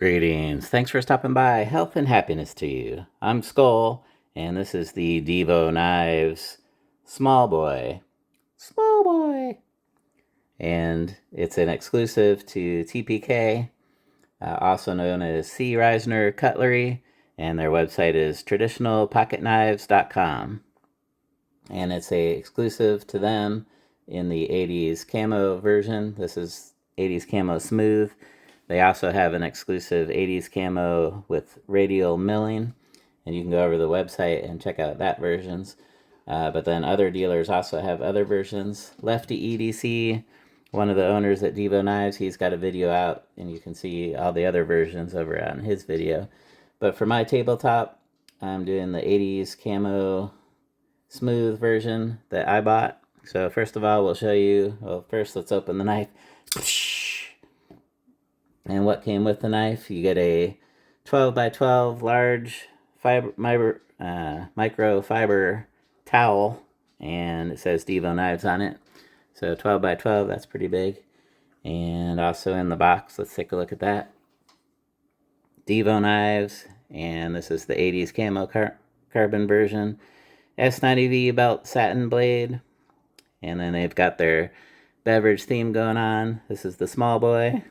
Greetings. Thanks for stopping by. Health and happiness to you. I'm Skol, and this is the DIVO Knives Smallboy. Smallboy! And it's an exclusive to TPK, also known as C. Reisner Cutlery, and their website is traditionalpocketknives.com. And it's a exclusive to them in the 80s Camo version. This is 80s Camo Smooth. They also have an exclusive 80s Camo with radial milling, and you can go over to the website and check out that versions. But then other dealers also have other versions. Lefty EDC, one of the owners at DIVO Knives, he's got a video out, and you can see all the other versions over on his video. But for my tabletop, I'm doing the 80s Camo Smooth version that I bought. So first of all, we'll show you, well, first let's open the knife. And what came with the knife? You get a 12 by 12 large microfiber towel, and it says DIVO Knives on it. So 12 by 12, that's pretty big. And also in the box, let's take a look at that. DIVO Knives, and this is the 80s Camo carbon version. S90V belt satin blade, and then they've got their beverage theme going on. This is the Smallboy,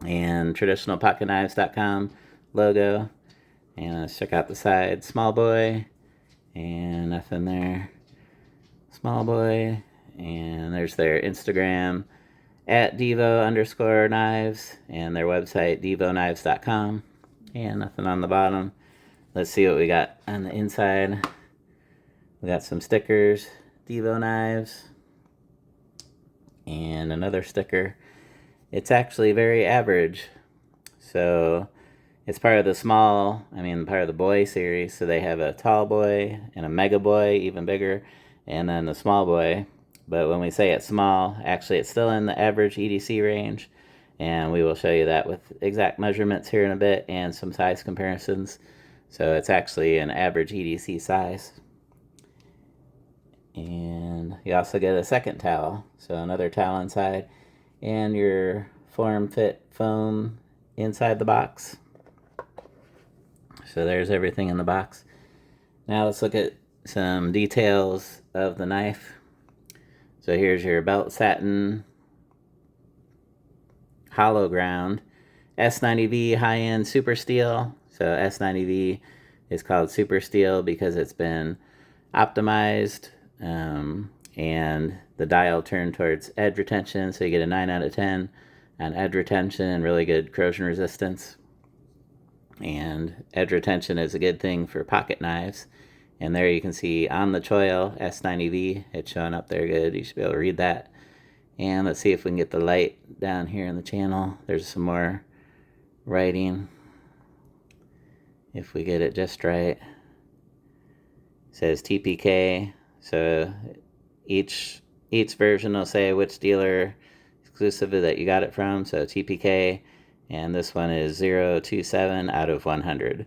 and traditionalpocketknives.com logo. And let's check out the side. Smallboy, and nothing there. Smallboy, and there's their Instagram at divo_knives, and their website divoknives.com, and nothing on the bottom. Let's see what we got on the inside. We got some stickers, DIVO Knives, and another sticker. It's actually very average. So it's part of the part of the boy series. So they have a Tallboy and a Mega Boy, even bigger, and then the Small Boy. But when we say it's small, actually it's still in the average EDC range. And we will show you that with exact measurements here in a bit and some size comparisons. So it's actually an average EDC size. And you also get a second towel. So another towel inside. And your form fit foam inside the box. So there's everything in the box. Now let's look at some details of the knife. So here's your belt satin hollow ground, S90V high-end super steel. So S90V is called super steel because it's been optimized, and the dial turned towards edge retention, so you get a 9 out of 10 on edge retention and really good corrosion resistance. And edge retention is a good thing for pocket knives. And there you can see on the choil, S90V, it's showing up there good. You should be able to read that. And let's see if we can get the light down here in the channel. There's some more writing. If we get it just right. It says TPK. So each version will say which dealer exclusive that you got it from. So TPK, and this one is 027 out of 100.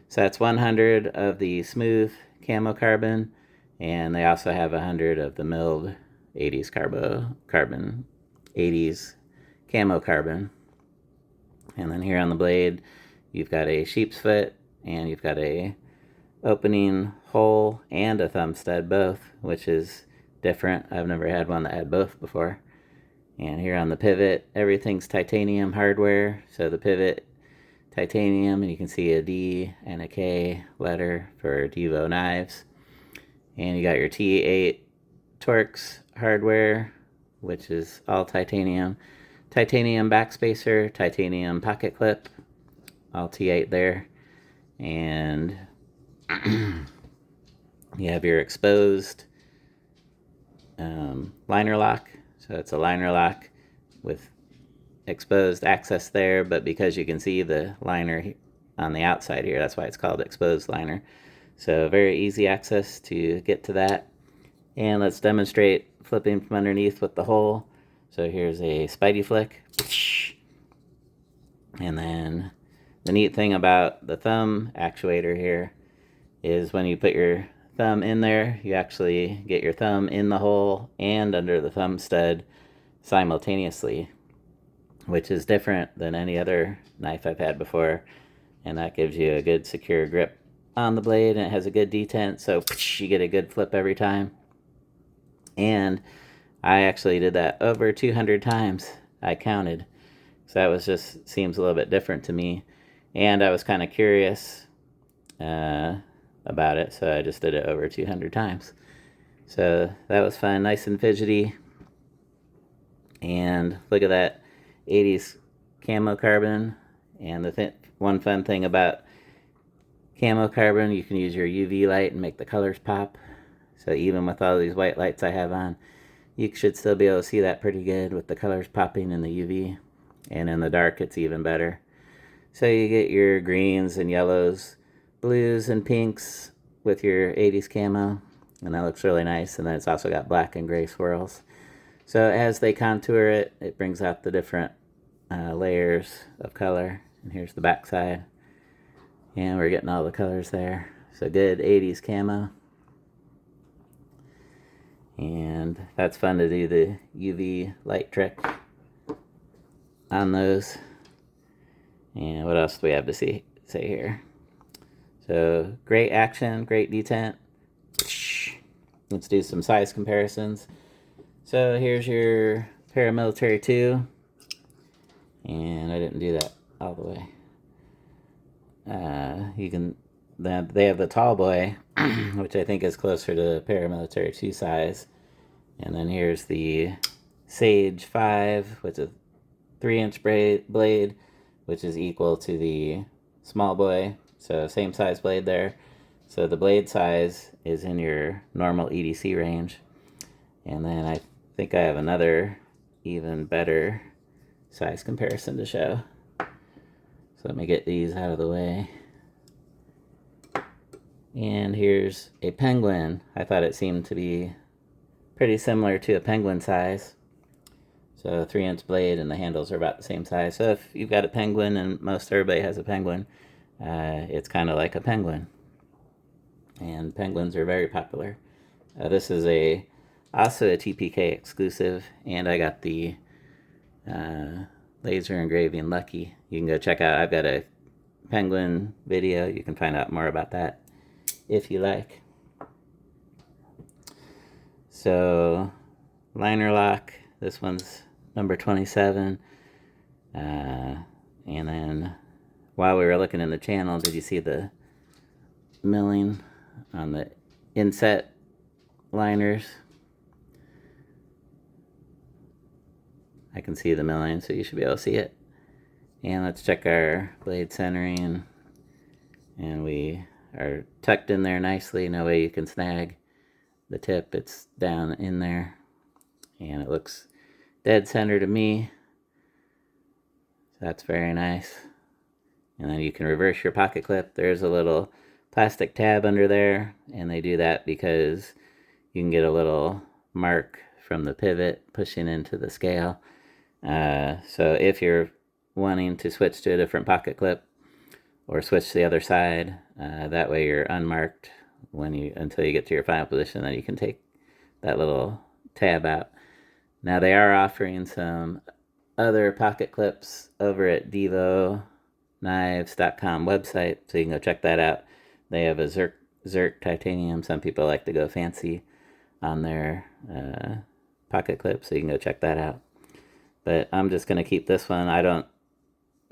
So that's 100 of the smooth camo carbon, and they also have 100 of the milled 80s carbon, 80s camo carbon. And then here on the blade, you've got a sheep's foot, and you've got a opening hole and a thumb stud both, which is different. I've never had one that had both before. And here on the pivot, everything's titanium hardware. So the pivot, titanium, and you can see a D and a K letter for DIVO Knives. And you got your T8 Torx hardware, which is all titanium. Titanium backspacer, titanium pocket clip, all T8 there. And you have your exposed liner lock. So it's a liner lock with exposed access there, but because you can see the liner on the outside here, that's why it's called exposed liner. So very easy access to get to that. And let's demonstrate flipping from underneath with the hole. So here's a Spidey flick. And then the neat thing about the thumb actuator here is when you put your thumb in there, you actually get your thumb in the hole and under the thumb stud simultaneously. which is different than any other knife I've had before. And that gives you a good secure grip on the blade, and it has a good detent, so you get a good flip every time. And I actually did that over 200 times. I counted. So that was just, seems a little bit different to me. And I was kind of curious about it, so I just did it over 200 times. So that was fun, nice and fidgety. And look at that 80s camo carbon. And the one fun thing about camo carbon, you can use your UV light and make the colors pop. So even with all these white lights I have on, you should still be able to see that pretty good with the colors popping in the UV. And in the dark, it's even better. So you get your greens and yellows, blues and pinks with your 80s camo. And that looks really nice. And then it's also got black and gray swirls. So as they contour it, it brings out the different layers of color. And here's the back side. And we're getting all the colors there. So good 80s camo. And that's fun to do the UV light trick on those. And what else do we have to say here? So great action, great detent. Let's do some size comparisons. So here's your paramilitary 2. And I didn't do that all the way. They have the Tallboy, which I think is closer to the paramilitary 2 size. And then here's the Sage 5, which is a 3-inch blade, which is equal to the Smallboy. So same size blade there. So the blade size is in your normal EDC range. And then I think I have another even better size comparison to show. So let me get these out of the way. And here's a penguin. I thought it seemed to be pretty similar to a penguin size. So 3-inch blade and the handles are about the same size. So if you've got a penguin, and most everybody has a penguin, it's kind of like a penguin. And penguins are very popular. This is also a TPK exclusive, and I got the laser engraving Lucky. You can go check out, I've got a penguin video. You can find out more about that if you like. So liner lock, this one's number 27. And then while we were looking in the channel, did you see the milling on the inset liners? I can see the milling, so you should be able to see it. And let's check our blade centering. And we are tucked in there nicely, no way you can snag the tip. It's down in there, and it looks dead center to me. So that's very nice. And then you can reverse your pocket clip. There's a little plastic tab under there, and they do that because you can get a little mark from the pivot pushing into the scale. So if you're wanting to switch to a different pocket clip or switch to the other side, that way you're unmarked until you get to your final position. Then you can take that little tab out. Now they are offering some other pocket clips over at DIVO knives.com website, so you can go check that out. They have a Zerk titanium. Some people like to go fancy on their pocket clip, so you can go check that out. But I'm just going to keep this one.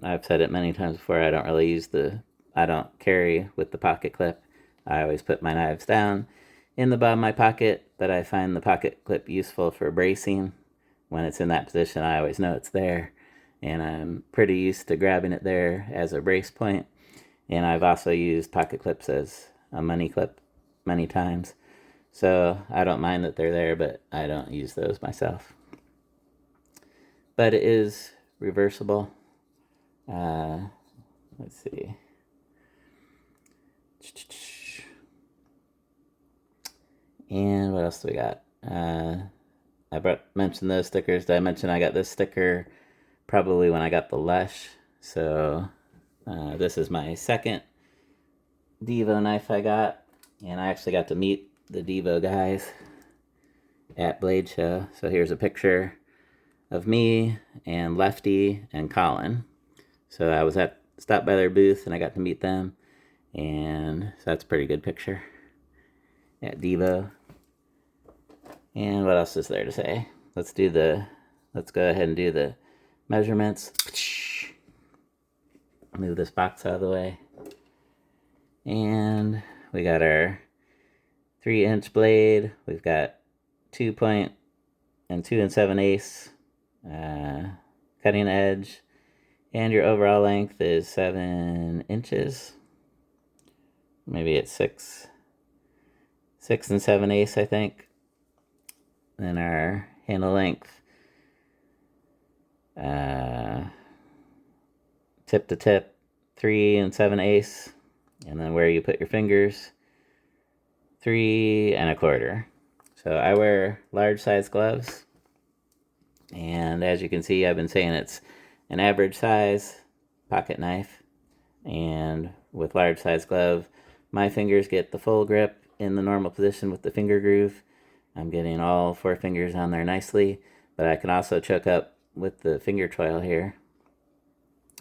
I've said it many times before, I don't carry with the pocket clip. I always put my knives down in the bottom of my pocket, but I find the pocket clip useful for bracing. When it's in that position, I always know it's there, and I'm pretty used to grabbing it there as a brace point. And I've also used pocket clips as a money clip many times, so I don't mind that they're there, but I don't use those myself. But it is reversible. Let's see. And what else do we got? I mentioned those stickers. Did I mention I got this sticker probably when I got the Lush? So this is my second DIVO knife I got, and I actually got to meet the DIVO guys at Blade Show. So here's a picture of me and Lefty and Colin. So I was stopped by their booth and I got to meet them, and so that's a pretty good picture at DIVO. And what else is there to say? Let's go ahead and do the measurements. Move this box out of the way. And we got our 3-inch blade. We've got 2 and 2 7/8 cutting edge. And your overall length is 7 inches. Maybe it's 6 and 7/8, I think. Then our handle length, tip to tip, 3 and 7/8, and then where you put your fingers, 3 1/4. So I wear large size gloves, and as you can see, I've been saying it's an average size pocket knife, and with large size glove, my fingers get the full grip in the normal position with the finger groove. I'm getting all 4 fingers on there nicely, but I can also choke up with the finger choil here.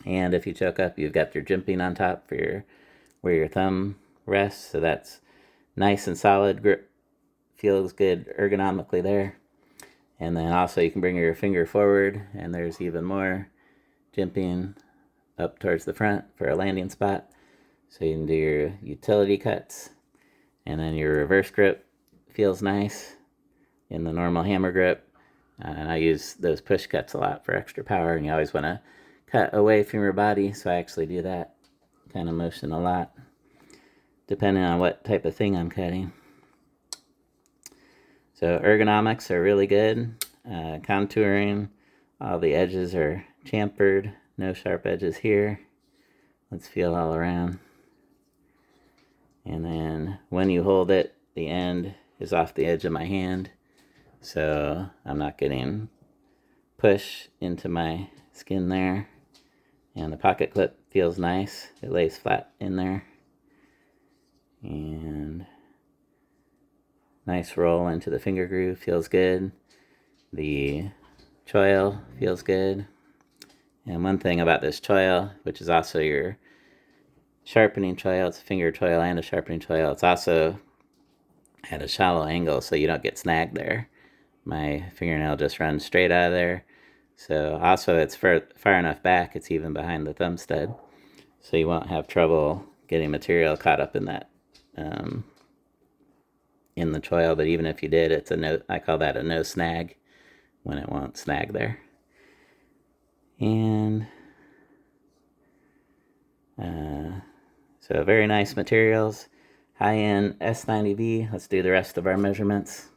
And if you choke up, you've got your jimping on top for where your thumb rests, so that's nice and solid grip. Feels good ergonomically there. And then also you can bring your finger forward, and there's even more jimping up towards the front for a landing spot. So you can do your utility cuts, and then your reverse grip feels nice in the normal hammer grip. And I use those push cuts a lot for extra power, and you always want to cut away from your body, so I actually do that kind of motion a lot, depending on what type of thing I'm cutting. So ergonomics are really good. Contouring, all the edges are chamfered, no sharp edges here. Let's feel all around. And then when you hold it, the end is off the edge of my hand, so I'm not getting push into my skin there. And the pocket clip feels nice. It lays flat in there. And nice roll into the finger groove, feels good. The choil feels good. And one thing about this choil, which is also your sharpening choil, it's a finger choil and a sharpening choil, it's also at a shallow angle, so you don't get snagged there. My fingernail just runs straight out of there. So also it's far enough back, it's even behind the thumb stud, so you won't have trouble getting material caught up in that in the choil. But even if you did, it's I call that a no snag, when it won't snag there. And so very nice materials, high-end S90V. Let's do the rest of our measurements.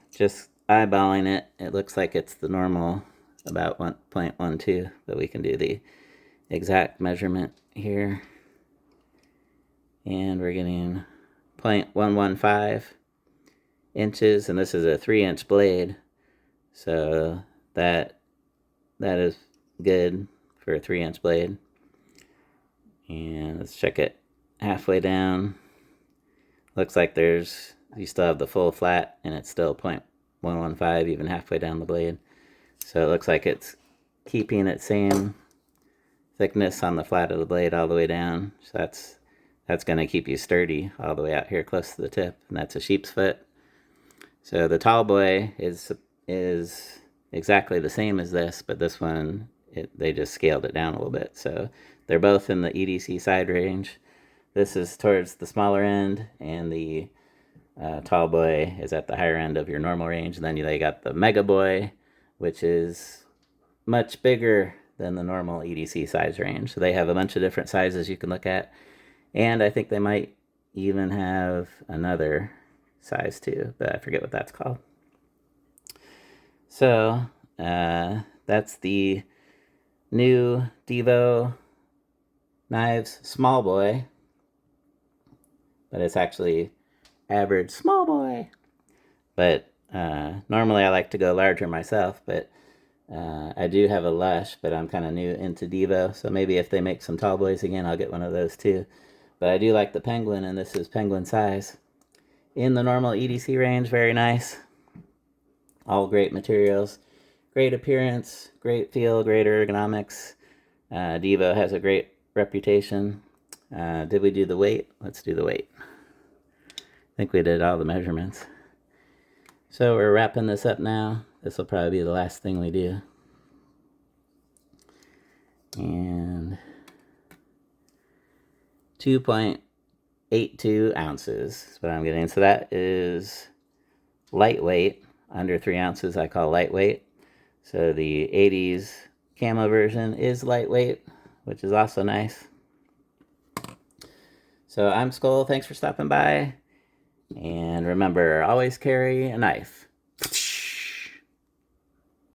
Just eyeballing it, it looks like it's the normal about 1.12, but we can do the exact measurement here. And we're getting 0.115 inches, and this is a 3-inch blade, so that is good for a 3-inch blade. And let's check it halfway down. Looks like you still have the full flat, and it's still 0.115 even halfway down the blade. So it looks like it's keeping its same thickness on the flat of the blade all the way down. So that's going to keep you sturdy all the way out here close to the tip, and that's a sheep's foot. So the Tallboy is exactly the same as this, but this one, they just scaled it down a little bit. So they're both in the EDC side range. This is towards the smaller end, and the Tallboy is at the higher end of your normal range. And then they got the Mega Boy, which is much bigger than the normal EDC size range. So they have a bunch of different sizes you can look at. And I think they might even have another size too, but I forget what that's called. So that's the new DIVO Knives Smallboy, but it's actually average Smallboy. But normally I like to go larger myself, but I do have a Lush, but I'm kind of new into DIVO, so maybe if they make some Tallboys again, I'll get one of those too. But I do like the Penguin, and this is Penguin size. In the normal EDC range, very nice. All great materials, great appearance, great feel, great ergonomics. DIVO has a great reputation. Did we do the weight? Let's do the weight. I think we did all the measurements. So we're wrapping this up now. This will probably be the last thing we do. And 2.82 ounces is what I'm getting. So that is lightweight. Under 3 ounces I call lightweight. So the 80s Camo version is lightweight, which is also nice. So I'm Skol. Thanks for stopping by. And remember, always carry a knife.